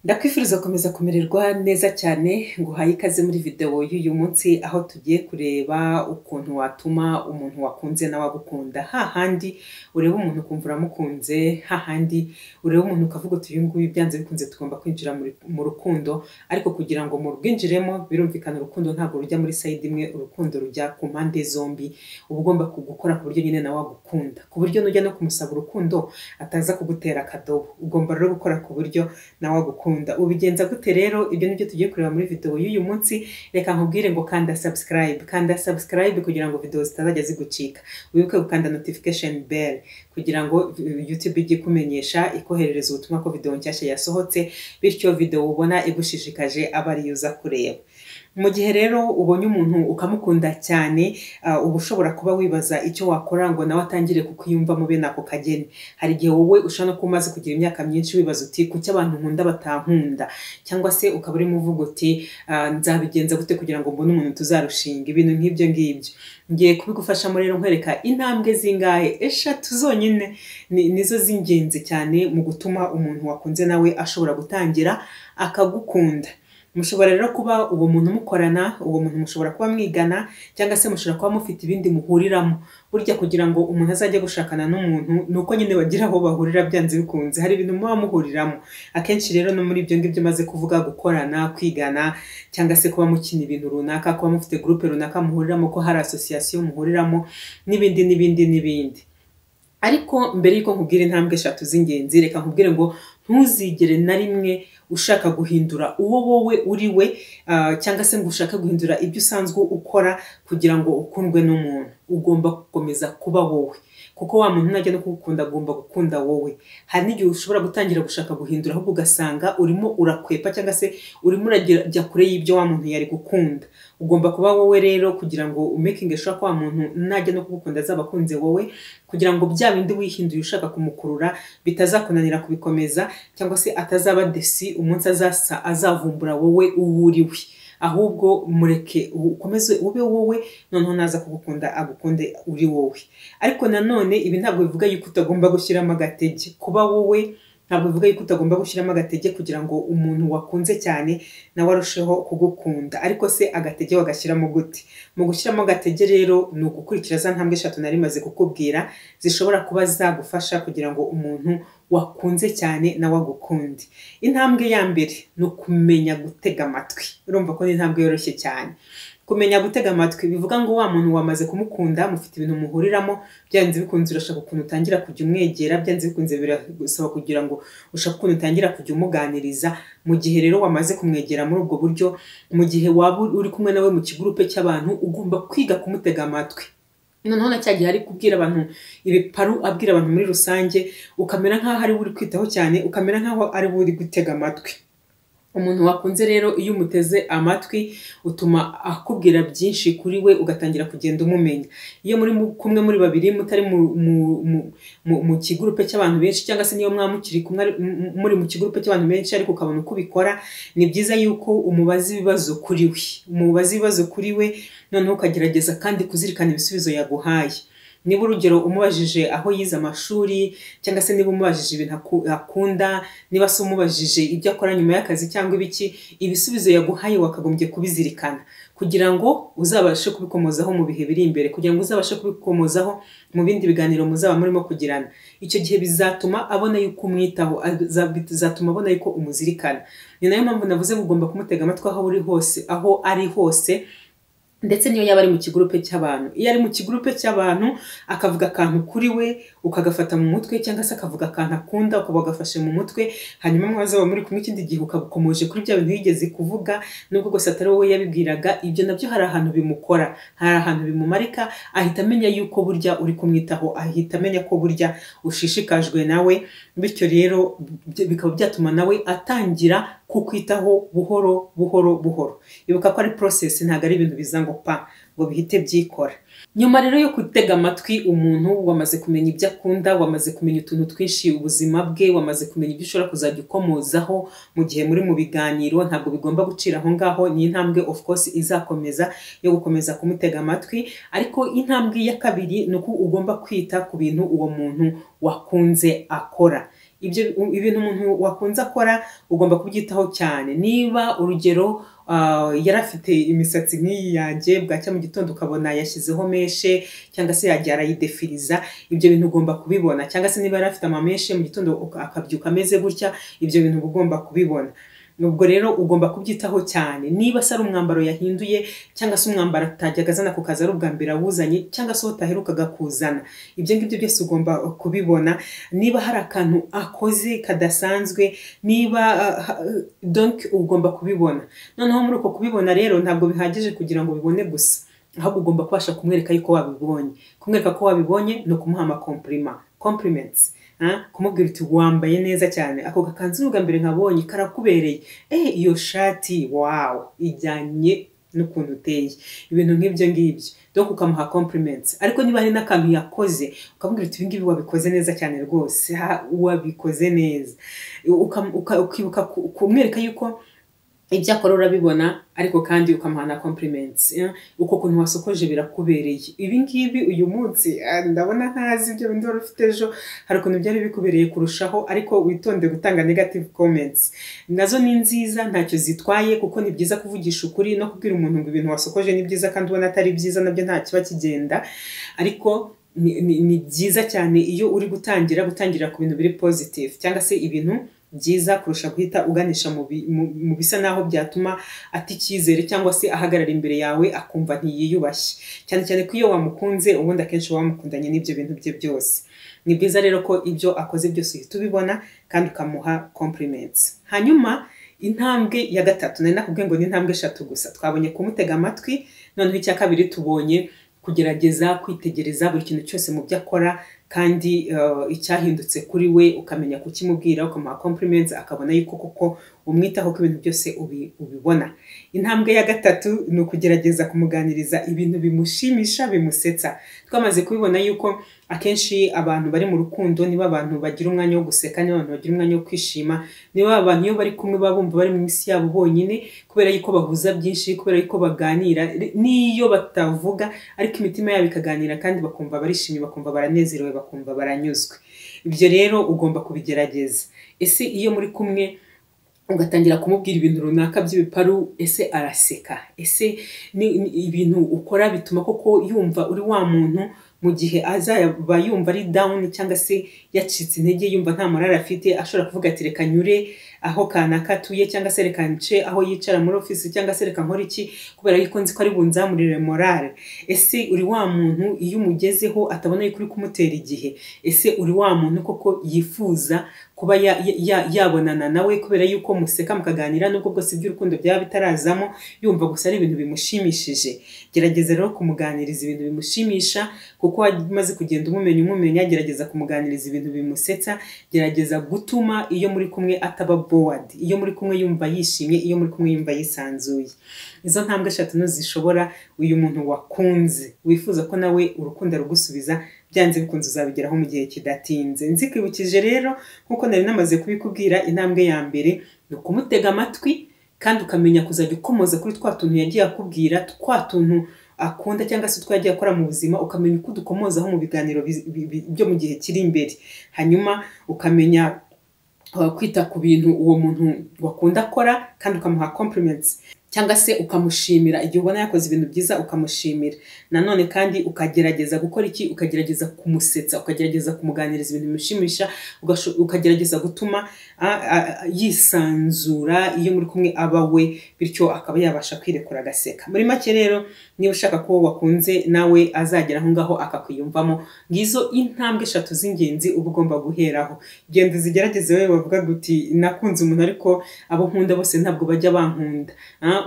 Ndakwifuriza gukomeza kumererwa neza cyane nguhaye ikaze muri video y'uyu munsi aho tugiye kureba ukuntu watuma umuntu wakunze nawe agukunda. Hahandi ureba umuntu ukumva uramukunze, hahandi ureba umuntu ukavuga uti uyu nguyu byanze bikunze tugomba kwinjira mu rukundo, ariko kugira ngo mu rwinjiremo birumvikana urukundo ntabwo rujya muri side imwe, urukundo rujya ku mpande zombi. Uba ugomba gukora ku buryo nyine nawe agukunda, ku buryo nujya no kumusaba urukundo ataza kugutera akadobo. Ugomba rero gukora ku buryo nawe agukunda. Ubigenza gute rero? Ibyo nibyo tugiye kureba muri video y'uyu munsi. Reka nkubwire ngo kanda subscribe kugira ngo video zitazajya zigucika. Wibuke gukanda notification bell kugira ngo YouTube ijye kumenyesha, ikoherereza ubutumwa ko video nshyashya yasohotse, bityo video ubona igushishikaje aba ari uza kureba. Mu gihe rero ubonye umuntu ukamukunda cyane, uba ushobora kuba wibaza icyo wakora ngo nawe atangire kukwiyumvamo bene ako kageni. Hari igihe wowe ushobora no kumaze kugira imyaka myinshi wibaza uti kuki abantu nkunda batankunda, cyangwa se ukaba urimo uvuga uti nzabigenza gute kugira ngo mbone umuntu tuzarushinga, ibintu nk'ibyo ngibyo. Ngiye kubigufashamo rero nkwereka intambwe zingahe, 3 zonyine nizo z'ingenzi cyane mu gutuma umuntu wakunze nawe ashobora gutangira akagukunda. Mushobora rero kuba uwo muntu mukorana, uwo muntu mushobora kuba mwigana, cyangwa se mushobora kuba mufite ibindi muhuriramo. Burya kugira ngo umuntu azajye gushakana n'umuntu nuko nyine bagira aho bahurira byanze bikunze, hari ibintu muba muhuriramo. Akenshi rero no muri ibyo ngibyo maze kuvuga, gukorana, kwigana, cyangwa se kuba mukina ibintu runaka, kuba mufite groupe runaka muhuriramo, ko hari association muhuriramo, n'ibindi. Ariko mbere yuko nkubwira intambwe 3 z'ingenzi, reka nkubwire ngo ntuzigere na rimwe ushaka guhindura uwo wowe uri we, cyangwa se ngo ushaka guhindura ibyo usanzwe ukora kugira ngo ukundwe n'umuntu. Ugomba gukomeza kuba wowe, kuko wa muntu najya no kugukunda agomba gukunda wowe. Hari n'igihe ushobora gutangira gushaka guhindura, ahubwo ugasanga urimo urakwepa cyangwa se urimo urajya kure y'ibyo wa muntu yari gukunda. Ugomba kuba wowe rero kugira ngo umakinge sure ko wa muntu najya no kugukunda azaba akunze wowe, kugira ngo bya bindi wihinduye ushaka kumukurura bitazakunanira kubikomeza, cyangwa se atazaba desi umunsi azavumbura wowe uwuriwe. Ahubwo mureke ukomeze ube wowe, noneho naza kugukunda agukunde uri wowe. Ariko nanone ibi ntabwo bivuga yuko utagomba gushyiramo agatege. Kuba wowe ntabwo bivuga yuko utagomba gushyiramo agatege kugira ngo umuntu wakunze cyane nawe arusheho kugukunda. Ariko se agatege wagashyiramo gute? Mu gushyiramo agatege rero ni ugukurikira za ntambwe 3 nari maze kukubwira, zishobora kuba zagufasha kugira ngo umuntu wakunze cyane nawe agukunde. Intambwe ya mbere ni ukumenya gutega amatwi. Urumva ko ni intambwe yoroshye cyane. Kumenya gutega amatwi bivuga ngo wa muntu wamaze kumukunda, mufite ibintu muhuriramo, byanze bikunze urashaka ukuntu utangira kujya umwegera, byanze bikunze birasaba kugira ngo ushaka ukuntu utangira kujya umuganiriza. Mu gihe rero wamaze kumwegera muri ubwo buryo, mu gihe waba uri kumwe nawe mu kigurupe cy'abantu, ugomba kwiga kumutega amatwi. Noneho na cyagiye ari kubwira abantu ibiparu, abwira abantu muri rusange, ukamera nkaho ari uri kwitaho cyane, ukamera nkaho ari uri gutega amatwi. Umuntu wakunze rero iyo umuteze amatwi utuma akubwira byinshi kuri we, ugatangira kugenda umumenya. Iyo muri kumwe muri babiri mutari mu kigurupe cy'abantu benshi, cyangwa se niyo mwamukiri kumwe muri mu kigurupe cy'abantu benshi ariko ukabona uko ubikora, ni byiza yuko umubaza ibibazo kuri we, noneho ukagerageza kandi kuzirikana ibisubizo yaguhaye. Niba urugero umubajije aho yize amashuri, cyangwa se niba umubajije ibintu akunda, niba se umubajije ibyo akora nyuma y'akazi cyangwa ibiki, ibisubizo yaguhaye wakagombye kubizirikana kugira ngo uzabashe kubikomozaho mu bihe biri imbere, kugira ngo uzabashe kubikomozaho mu bindi biganiro muzaba murimo kugirana. Icyo gihe bizatuma abona yuko umwitaho, bizatuma abona yuko umuzirikana. Ni nayo mpamvu navuze ngo ugomba kumutega amatwi aho ari hose, ndetse niyo yaba ari mu kigurupe cy'abantu. Iyo ari mu kigurupe cy'abantu akavuga akantu kuri we, ukagafata mu mutwe, cyangwa se akavuga akantu akunda ukaba wagafashe mu mutwe, hanyuma mwazaba muri kumwe ikindi gihe ukabukomoje kuri bya bintu yigeze kuvuga, nubwo gusa atari wowe yabibwiraga. Ibyo nabyo hari ahantu bimukora, hari ahantu bimumarika, ahita amenya yuko burya uri kumwitaho, ahita amenya ko burya ushishikajwe nawe. Bityo rero bikaba byatuma nawe atangira kukwitaho buhoro. Ibuka ko ari process, ntabwo ari ibintu biza ngo bihite byikora. Nyuma rero yo gutega amatwi umuntu, wamaze kumenya ibyo akunda, wamaze kumenya utuntu twinshi ubuzima bwe, wamaze kumenya ibyo ushobora kuzajya ukomozaho mu gihe muri mu biganiro, ntabwo bigomba gucira aho ngaho. Ni intambwe of course izakomeza yo gukomeza kumutega amatwi. Ariko intambwe ya kabiri ni uko ugomba kwita ku bintu uwo muntu wakunze akora. ibyo ibintu umuntu wakunze akora ugomba kubyitaho cyane. Niba urugero yarafite imisatsi nk'iyi yanjye, bwacya mu gitondo ukabona yashyizeho meshe cyangwa se yagiye arayidefiriza, ibyo bintu ugomba kubibona. Cyangwa se niba yarafite amameshe mu gitondo akabyuka ameze gutya, ibyo bintu ugomba kubibona. Nubwo rero ugomba kubyitaho cyane. Niba se ari umwambaro yahinduye cyangwa se umwambaro atajyaga azana ku kazi ari ubwa mbere awuzanye, cyangwa se utaherukaga kuzana, ibyo ngibyo byose ugomba kubibona. Niba hari akantu akoze kadasanzwe, niba donc ugomba kubibona. Noneho muri uko kubibona rero ntabwo bihagije kugira ngo bibone gusa, ahubwo ugomba kubasha kumwereka yuko wabibonye. Kumwereka ko wabibonye no kumuha compliments. Kumubwira uti wambaye neza cyane, ako gakanzu n'ubwa mbere nkabonye karakubereye, iyo shati wow, ijyanye n'ukuntu uteye, ibintu nk'ibyo ngibyo. Donc ukamuha compliments. Ariko niba hari n'akantu yakoze ukamubwira uti ibingibi wabikoze neza cyane rwose, wabikoze neza, ukibuka kumwereka yuko ibyo akora urabibona, ariko kandi ukamuha na compliments. Uko kuntu wasokoje birakubereye. Ibi ngibi uyu munsi ndabona ntazi ibyo bindi wari ufite ejo hari ukuntu byari bikubereye kurushaho, ariko witonde gutanga negative comments. Nazo ni nziza, ntacyo zitwaye, kuko ni byiza kuvugisha ukuri no kubwira umuntu ngo ibintu wasokoje ni byiza kandi ubona atari byiza, nabyo nta kiba kigenda. Ariko ni byiza cyane iyo uri gutangira ku bintu biri positive, cyangwa se ibintu byiza kurusha guhita uganisha mu bisa naho byatuma ati icyizere, cyangwa se ahagarara imbere yawe akumva ntiyiyubashye. Cyane cyane ko iyo wamukunze ubundi akenshi wamukundanye n'ibyo bintu bye byose. Ni byiza rero ko ibyo akoze byose uhita ubibona kandi ukamuha compliments. Hanyuma intambwe ya gatatu, nari nakubwiye ngo ni intambwe 3 gusa. Twabonye kumutega amatwi, noneho icya kabiri tubonye kugerageza kwitegereza buri kintu cyose mu byo akora, kandi icyahindutse kuri we ukamenya kukimubwira, ukamuha compliments, akabona yuko koko umwitaho ko ibintu byose ubibona. Intambwe ya gatatu ni ukugerageza kumuganiriza ibintu bimushimisha, bimusetsa. Twamaze kubibona yuko akenshi abantu bari mu rukundo niba abantu bagira umwanya wo guseka, niba abantu bagira umwanya wo kwishima, niba abantu iyo bari kumwe babumva bari mu isi yabo bonyine, kubera yuko bahuza byinshi, kubera yuko baganira, niyo batavuga ariko imitima yabo ikaganira kandi bakumva barishimye, bakumva baranezerewe, bakumva baranyuzwe. Ibyo rero ugomba kubigerageza. Ese iyo muri kumwe ugatangira kumubwira ibintu runaka by'ibiparu, ese araseka? Ese ni ibintu ukora bituma koko yumva uri wa muntu mu gihe azaba yumva ari down cyangwa se yacitse intege, yumva nta morale afite, ashobora kuvuga ati reka nyure aho kanaka atuye, cyangwa se reka nce aho yicara muri office, cyangwa se reka nkora iki kubera yuko nzi ko ari bunzamurire morale. Ese uri wa muntu iyo umugezeho atabona yuko uri kumutera igihe? Ese uri wa muntu koko yifuza kuba yabonana nawe kubera yuko museka mukaganira, nubwo bwose by'urukundo byaba bitarazamo, yumva gusa ari ibintu bimushimishije? Gerageza rero kumuganiriza ibintu bimushimisha, kuko wamaze kugenda umumenya, gerageza kumuganiriza ibintu bimusetsa. Gerageza gutuma iyo muri kumwe ataba bored, iyo muri kumwe yumva yishimye, iyo muri kumwe yumva yisanzuye. Izo ntambwe 3 nuzishobora, uyu muntu wakunze wifuza ko nawe urukundo rugusubiza, byanze bikunze uzabigeraho mu gihe kidatinze. Nzikwibukije rero nkuko nari namaze kubikubwira, intambwe ya mbere ni ukumutega amatwi, kandi ukamenya kuzajya ukomoza kuri twa tuntu yagiye akubwira, twa tuntu akunda cyangwa se twagiye akora mu buzima, ukamenya uko dukomozaho mu biganiro byo mu gihe kiri imbere. Hanyuma ukamenya kwita ku bintu uwo muntu wakunda akora, kandi ukamuha compliments, cyangwa se ukamushimira igihe ubona yakoze ibintu byiza, ukamushimira. Nanone kandi ukagerageza gukora iki? Ukagerageza kumusetsa, ukagerageza kumuganiriza ibintu bimushimisha, ukagerageza gutuma yisanzura iyo muri kumwe aba we, bityo akaba yabasha kwirekura agaseka. Muri make rero, niba ushaka ko wakunze nawe azagera aho ngaho akakwiyumvamo, ngizo intambwe 3 z'ingenzi uba ugomba guheraho. Genda uzigerageze wewe bavuga guti nakunze umuntu ariko abo nkunda bose ntabwo bajya bankunda.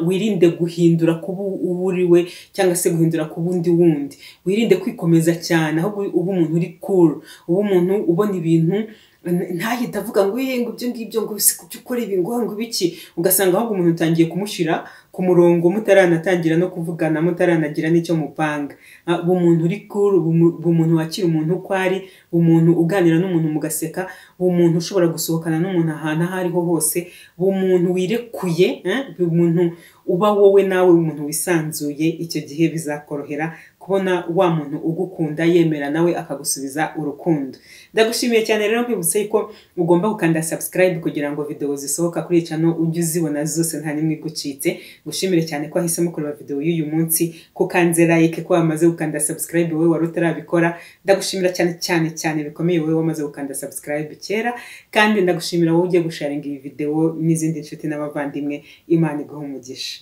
Wirinde guhindura kuba uburiwe cyangwa se guhindura ku bundi wundi. Wirinde kwikomeza cyane, ahubwo uba umuntu uri cool, uba umuntu ubona ibintu ntahita avuga ngo ibyo ngibyo ngo ukora ibi ngo biki, ugasanga ahubwo umuntu utangiye kumushyira ku murongo mutaranatangira no kuvugana, mutaranagira n'icyo mupanga. Umuntu uri cool, umuntu wakira umuntu uko ari, umuntu uganira n'umuntu mugaseka, umuntu ushobora gusohokana n'umuntu ahantu aho ariho hose, umuntu wirekuye, umuntu uba wowe nawe, umuntu wisanzuye. Icyo gihe bizakorohera kubona wa muntu ugukunda yemera nawe akagusubiza urukundo. Ndagushimiye cyane rero nkwibutse ko ugomba gukanda subscribe kugira ngo video zisohoka kuri channel ujye uzibona zose nta nimwe igucitse. Gushimire cyane ko ahisemo kureba video y'uyu munsi, ko kanze like, ko wamaze gukanda subscribe wowe wari utarabikora. Ndagushimira cyane bikomeye wowe wamaze gukanda subscribe kera, kandi ndagushimira wowe ugiye gusharinga iyi video n'izindi nshuti n'abavandimwe. Imana iguhe umugisha.